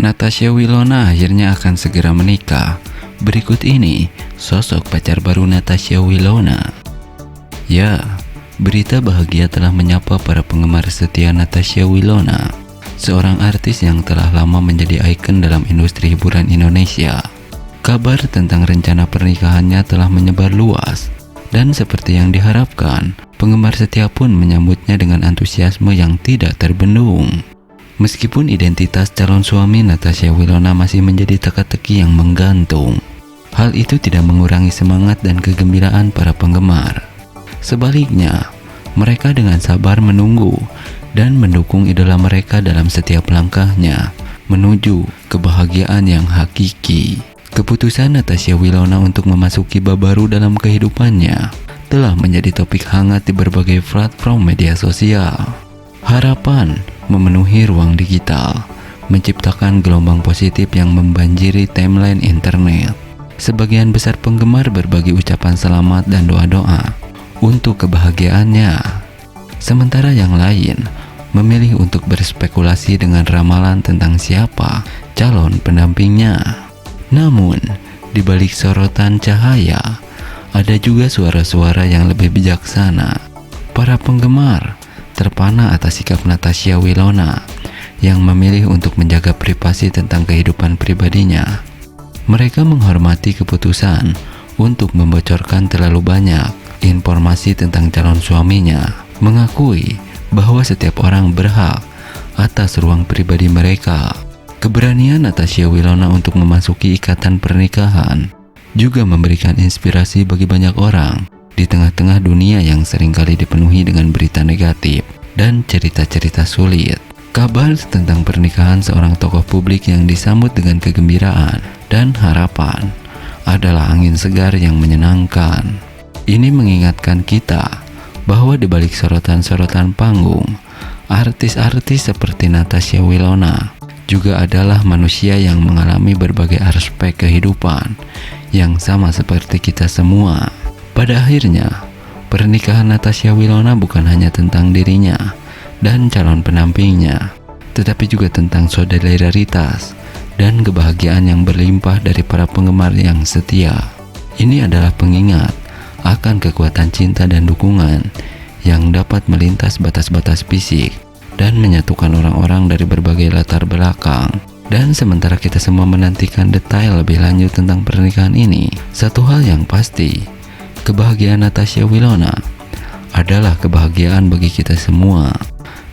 Natasha Wilona akhirnya akan segera menikah. Berikut ini sosok pacar baru Natasha Wilona. Ya, berita bahagia telah menyapa para penggemar setia Natasha Wilona, seorang artis yang telah lama menjadi ikon dalam industri hiburan Indonesia. Kabar tentang rencana pernikahannya telah menyebar luas, dan seperti yang diharapkan, penggemar setia pun menyambutnya dengan antusiasme yang tidak terbendung. Meskipun identitas calon suami Natasha Wilona masih menjadi teka-teki yang menggantung, hal itu tidak mengurangi semangat dan kegembiraan para penggemar. Sebaliknya, mereka dengan sabar menunggu dan mendukung idola mereka dalam setiap langkahnya menuju kebahagiaan yang hakiki. Keputusan Natasha Wilona untuk memasuki bab baru dalam kehidupannya telah menjadi topik hangat di berbagai platform media sosial. Harapan memenuhi ruang digital, menciptakan gelombang positif yang membanjiri timeline internet. Sebagian besar penggemar berbagi ucapan selamat dan doa-doa untuk kebahagiaannya. Sementara yang lain memilih untuk berspekulasi dengan ramalan tentang siapa calon pendampingnya. Namun, di balik sorotan cahaya, ada juga suara-suara yang lebih bijaksana. Para penggemar terpana atas sikap Natasha Wilona yang memilih untuk menjaga privasi tentang kehidupan pribadinya. Mereka menghormati keputusan untuk membocorkan terlalu banyak informasi tentang calon suaminya, mengakui bahwa setiap orang berhak atas ruang pribadi mereka. Keberanian Natasha Wilona untuk memasuki ikatan pernikahan juga memberikan inspirasi bagi banyak orang di tengah-tengah dunia yang seringkali dipenuhi dengan berita negatif dan cerita-cerita sulit. Kabar tentang pernikahan seorang tokoh publik yang disambut dengan kegembiraan dan harapan adalah angin segar yang menyenangkan. Ini mengingatkan kita bahwa di balik sorotan-sorotan panggung, artis-artis seperti Natasha Wilona juga adalah manusia yang mengalami berbagai aspek kehidupan yang sama seperti kita semua. Pada akhirnya, pernikahan Natasha Wilona bukan hanya tentang dirinya dan calon pendampingnya, tetapi juga tentang solidaritas dan kebahagiaan yang berlimpah dari para penggemar yang setia. Ini adalah pengingat akan kekuatan cinta dan dukungan yang dapat melintas batas-batas fisik dan menyatukan orang-orang dari berbagai latar belakang. Dan sementara kita semua menantikan detail lebih lanjut tentang pernikahan ini, satu hal yang pasti, kebahagiaan Natasha Wilona adalah kebahagiaan bagi kita semua.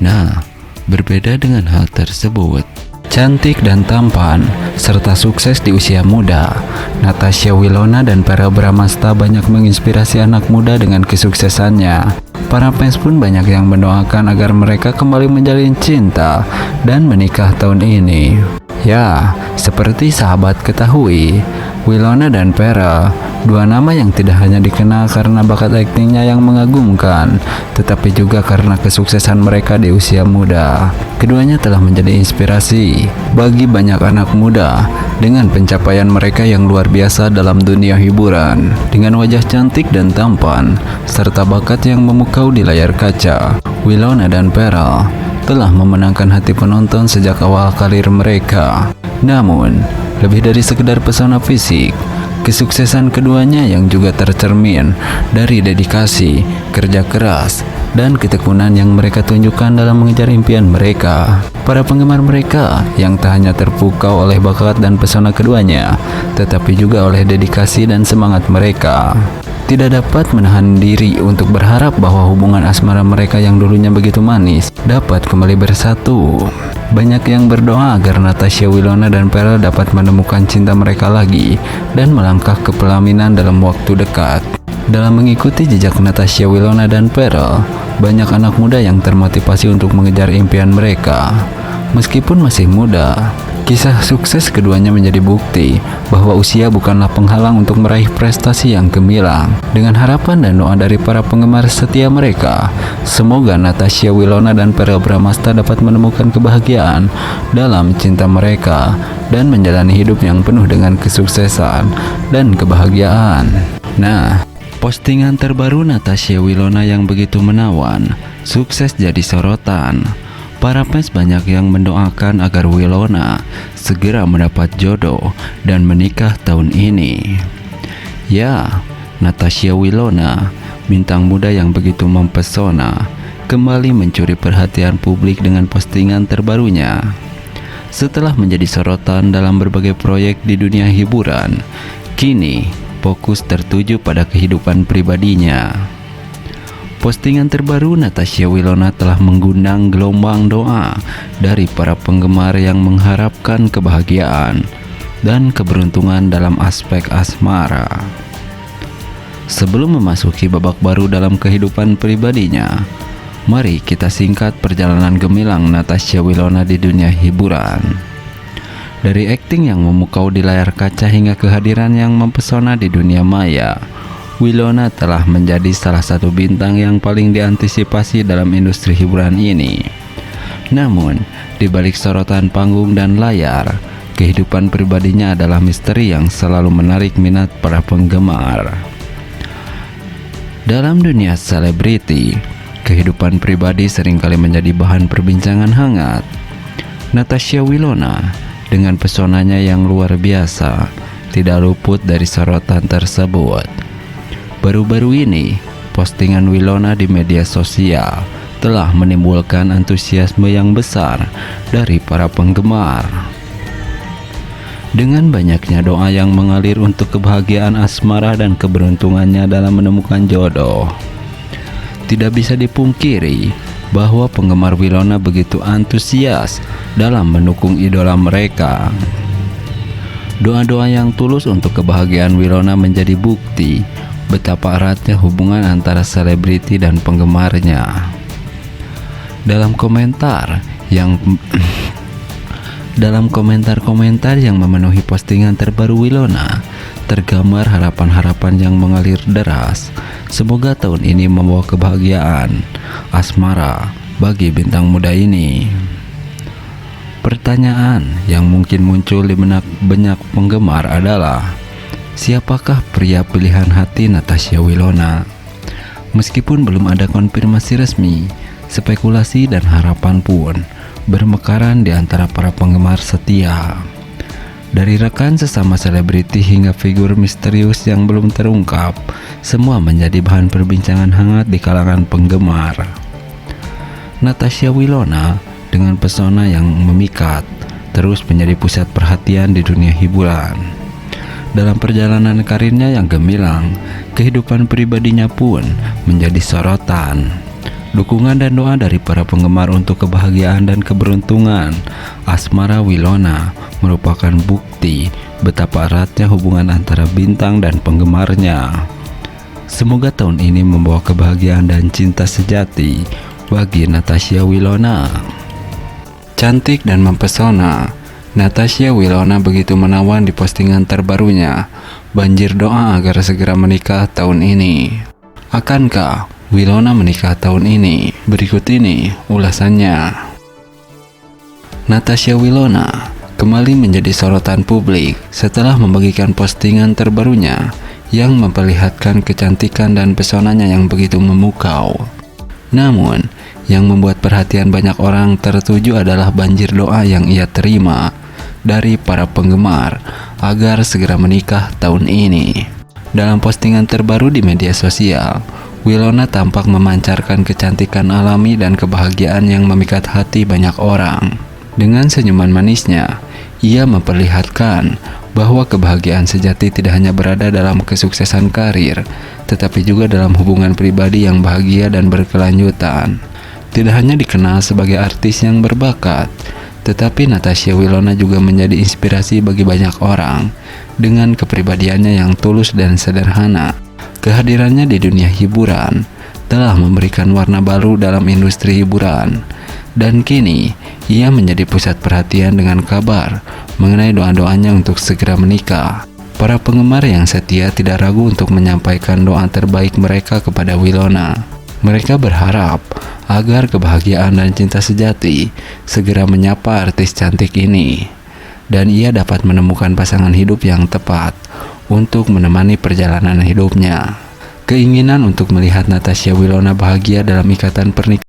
Nah, berbeda dengan hal tersebut, cantik dan tampan, serta sukses di usia muda, Natasha Wilona dan Verrell Bramasta banyak menginspirasi anak muda dengan kesuksesannya. Para fans pun banyak yang mendoakan agar mereka kembali menjalin cinta dan menikah tahun ini. Ya, seperti sahabat ketahui, Wilona dan Verrell, dua nama yang tidak hanya dikenal karena bakat aktingnya yang mengagumkan, tetapi juga karena kesuksesan mereka di usia muda. Keduanya telah menjadi inspirasi bagi banyak anak muda dengan pencapaian mereka yang luar biasa dalam dunia hiburan. Dengan wajah cantik dan tampan, serta bakat yang memukau di layar kaca, Wilona dan Verrell telah memenangkan hati penonton sejak awal karir mereka. Namun, lebih dari sekedar pesona fisik, kesuksesan keduanya yang juga tercermin dari dedikasi, kerja keras, dan ketekunan yang mereka tunjukkan dalam mengejar impian mereka. Para penggemar mereka yang tak hanya terpukau oleh bakat dan pesona keduanya, tetapi juga oleh dedikasi dan semangat mereka, tidak dapat menahan diri untuk berharap bahwa hubungan asmara mereka yang dulunya begitu manis dapat kembali bersatu. Banyak yang berdoa agar Natasha Wilona dan Verrell dapat menemukan cinta mereka lagi dan melangkah ke pelaminan dalam waktu dekat. Dalam mengikuti jejak Natasha Wilona dan Verrell, banyak anak muda yang termotivasi untuk mengejar impian mereka. Meskipun masih muda, kisah sukses keduanya menjadi bukti bahwa usia bukanlah penghalang untuk meraih prestasi yang gemilang. Dengan harapan dan doa dari para penggemar setia mereka, semoga Natasha Wilona dan Verrell Bramasta dapat menemukan kebahagiaan dalam cinta mereka dan menjalani hidup yang penuh dengan kesuksesan dan kebahagiaan. Nah, postingan terbaru Natasha Wilona yang begitu menawan sukses jadi sorotan. Para fans banyak yang mendoakan agar Winona segera mendapat jodoh dan menikah tahun ini. Ya, Natasha Winona, bintang muda yang begitu mempesona, kembali mencuri perhatian publik dengan postingan terbarunya. Setelah menjadi sorotan dalam berbagai proyek di dunia hiburan, kini fokus tertuju pada kehidupan pribadinya. Postingan terbaru Natasha Winona telah mengundang gelombang doa dari para penggemar yang mengharapkan kebahagiaan dan keberuntungan dalam aspek asmara. Sebelum memasuki babak baru dalam kehidupan pribadinya, mari kita singkat perjalanan gemilang Natasha Winona di dunia hiburan. Dari akting yang memukau di layar kaca hingga kehadiran yang mempesona di dunia maya, Winona telah menjadi salah satu bintang yang paling diantisipasi dalam industri hiburan ini. Namun, di balik sorotan panggung dan layar, kehidupan pribadinya adalah misteri yang selalu menarik minat para penggemar. Dalam dunia selebriti, kehidupan pribadi seringkali menjadi bahan perbincangan hangat. Natasha Winona dengan pesonanya yang luar biasa tidak luput dari sorotan tersebut. Baru-baru ini, postingan Winona di media sosial telah menimbulkan antusiasme yang besar dari para penggemar. Dengan banyaknya doa yang mengalir untuk kebahagiaan asmara dan keberuntungannya dalam menemukan jodoh, tidak bisa dipungkiri bahwa penggemar Winona begitu antusias dalam mendukung idola mereka. Doa-doa yang tulus untuk kebahagiaan Winona menjadi bukti betapa eratnya hubungan antara selebriti dan penggemarnya. Dalam komentar-komentar yang memenuhi postingan terbaru Winona, tergambar harapan-harapan yang mengalir deras. Semoga tahun ini membawa kebahagiaan asmara bagi bintang muda ini. Pertanyaan yang mungkin muncul di benak banyak penggemar adalah, siapakah pria pilihan hati Natasha Winona? Meskipun belum ada konfirmasi resmi, spekulasi dan harapan pun bermekaran di antara para penggemar setia. Dari rekan sesama selebriti hingga figur misterius yang belum terungkap, semua menjadi bahan perbincangan hangat di kalangan penggemar. Natasha Winona dengan pesona yang memikat terus menjadi pusat perhatian di dunia hiburan. Dalam perjalanan karirnya yang gemilang, kehidupan pribadinya pun menjadi sorotan. Dukungan dan doa dari para penggemar untuk kebahagiaan dan keberuntungan asmara Winona merupakan bukti betapa eratnya hubungan antara bintang dan penggemarnya. Semoga tahun ini membawa kebahagiaan dan cinta sejati bagi Natasha Winona. Cantik dan mempesona, Natasha Winona begitu menawan di postingan terbarunya. Banjir doa agar segera menikah tahun ini. Akankah Winona menikah tahun ini? Berikut ini ulasannya. Natasha Winona kembali menjadi sorotan publik setelah membagikan postingan terbarunya yang memperlihatkan kecantikan dan pesonanya yang begitu memukau. Namun, yang membuat perhatian banyak orang tertuju adalah banjir doa yang ia terima dari para penggemar agar segera menikah tahun ini. Dalam postingan terbaru di media sosial, Winona tampak memancarkan kecantikan alami dan kebahagiaan yang memikat hati banyak orang. Dengan senyuman manisnya, ia memperlihatkan bahwa kebahagiaan sejati tidak hanya berada dalam kesuksesan karir, tetapi juga dalam hubungan pribadi yang bahagia dan berkelanjutan. Tidak hanya dikenal sebagai artis yang berbakat, tetapi Natasha Winona juga menjadi inspirasi bagi banyak orang dengan kepribadiannya yang tulus dan sederhana. Kehadirannya di dunia hiburan telah memberikan warna baru dalam industri hiburan, dan kini ia menjadi pusat perhatian dengan kabar mengenai doa-doanya untuk segera menikah. Para penggemar yang setia tidak ragu untuk menyampaikan doa terbaik mereka kepada Winona. Mereka berharap agar kebahagiaan dan cinta sejati segera menyapa artis cantik ini, dan ia dapat menemukan pasangan hidup yang tepat untuk menemani perjalanan hidupnya. Keinginan untuk melihat Natasha Winona bahagia dalam ikatan pernikahan